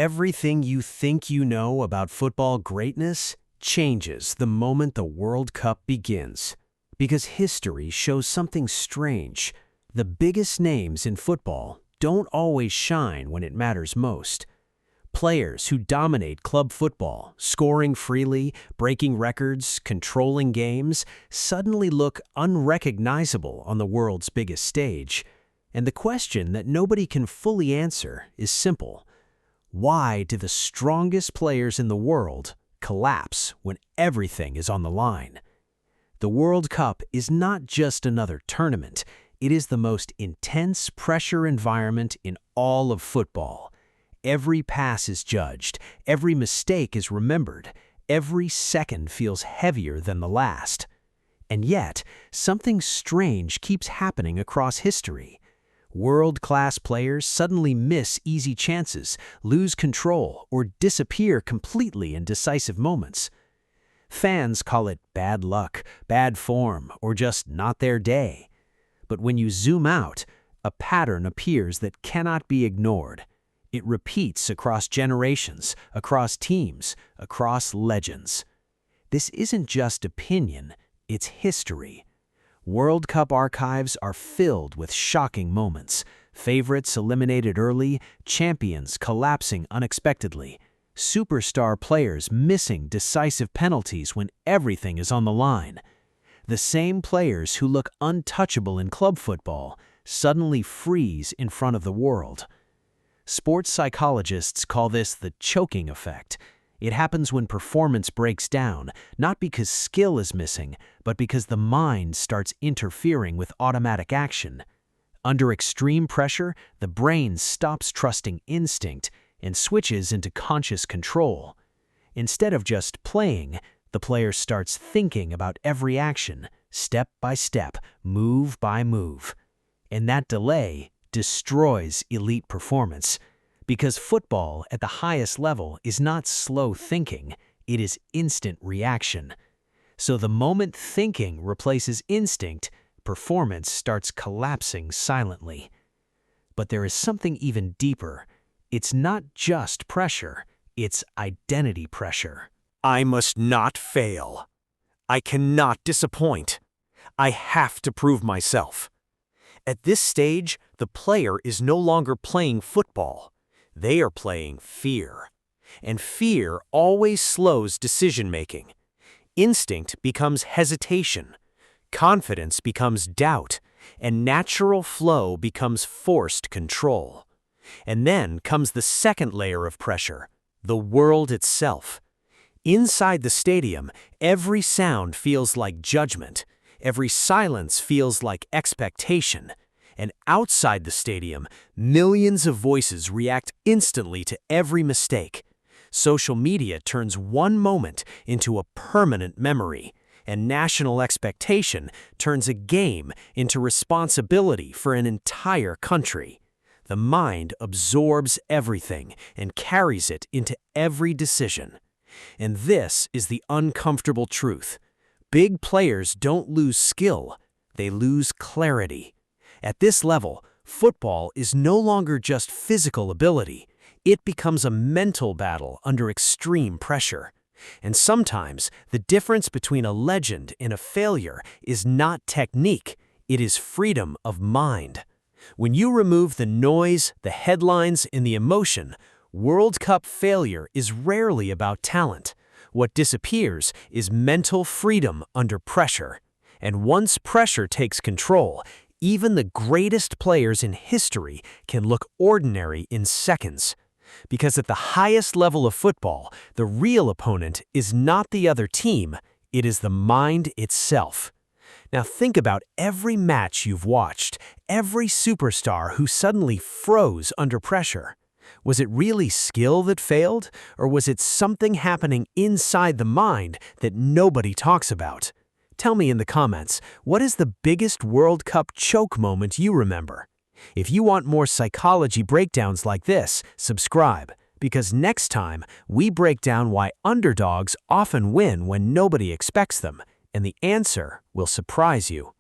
Everything you think you know about football greatness changes the moment the World Cup begins. Because history shows something strange. The biggest names in football don't always shine when it matters most. Players who dominate club football, scoring freely, breaking records, controlling games, suddenly look unrecognizable on the world's biggest stage. And the question that nobody can fully answer is simple. Why do the strongest players in the world collapse when everything is on the line? The World Cup is not just another tournament. It is the most intense pressure environment in all of football. Every pass is judged, every mistake is remembered, every second feels heavier than the last. And yet, something strange keeps happening across history. World-class players suddenly miss easy chances, lose control, or disappear completely in decisive moments. Fans call it bad luck, bad form, or just not their day. But when you zoom out, a pattern appears that cannot be ignored. It repeats across generations, across teams, across legends. This isn't just opinion, it's history. World Cup archives are filled with shocking moments. Favorites eliminated early, champions collapsing unexpectedly, superstar players missing decisive penalties when everything is on the line. The same players who look untouchable in club football suddenly freeze in front of the world. Sports psychologists call this the choking effect. It happens when performance breaks down, not because skill is missing, but because the mind starts interfering with automatic action. Under extreme pressure, the brain stops trusting instinct and switches into conscious control. Instead of just playing, the player starts thinking about every action, step by step, move by move. And that delay destroys elite performance. Because football at the highest level is not slow thinking, it is instant reaction. So the moment thinking replaces instinct, performance starts collapsing silently. But there is something even deeper. It's not just pressure, it's identity pressure. I must not fail. I cannot disappoint. I have to prove myself. At this stage, the player is no longer playing football. They are playing fear. And fear always slows decision-making. Instinct becomes hesitation. Confidence becomes doubt. And natural flow becomes forced control. And then comes the second layer of pressure, the world itself. Inside the stadium, every sound feels like judgment. Every silence feels like expectation. And outside the stadium, millions of voices react instantly to every mistake. Social media turns one moment into a permanent memory, and national expectation turns a game into responsibility for an entire country. The mind absorbs everything and carries it into every decision. And this is the uncomfortable truth. Big players don't lose skill, they lose clarity. At this level, football is no longer just physical ability. It becomes a mental battle under extreme pressure. And sometimes, the difference between a legend and a failure is not technique, it is freedom of mind. When you remove the noise, the headlines, and the emotion, World Cup failure is rarely about talent. What disappears is mental freedom under pressure. And once pressure takes control, even the greatest players in history can look ordinary in seconds. Because at the highest level of football, the real opponent is not the other team, it is the mind itself. Now think about every match you've watched, every superstar who suddenly froze under pressure. Was it really skill that failed, or was it something happening inside the mind that nobody talks about? Tell me in the comments, what is the biggest World Cup choke moment you remember? If you want more psychology breakdowns like this, subscribe, because next time we break down why underdogs often win when nobody expects them, and the answer will surprise you.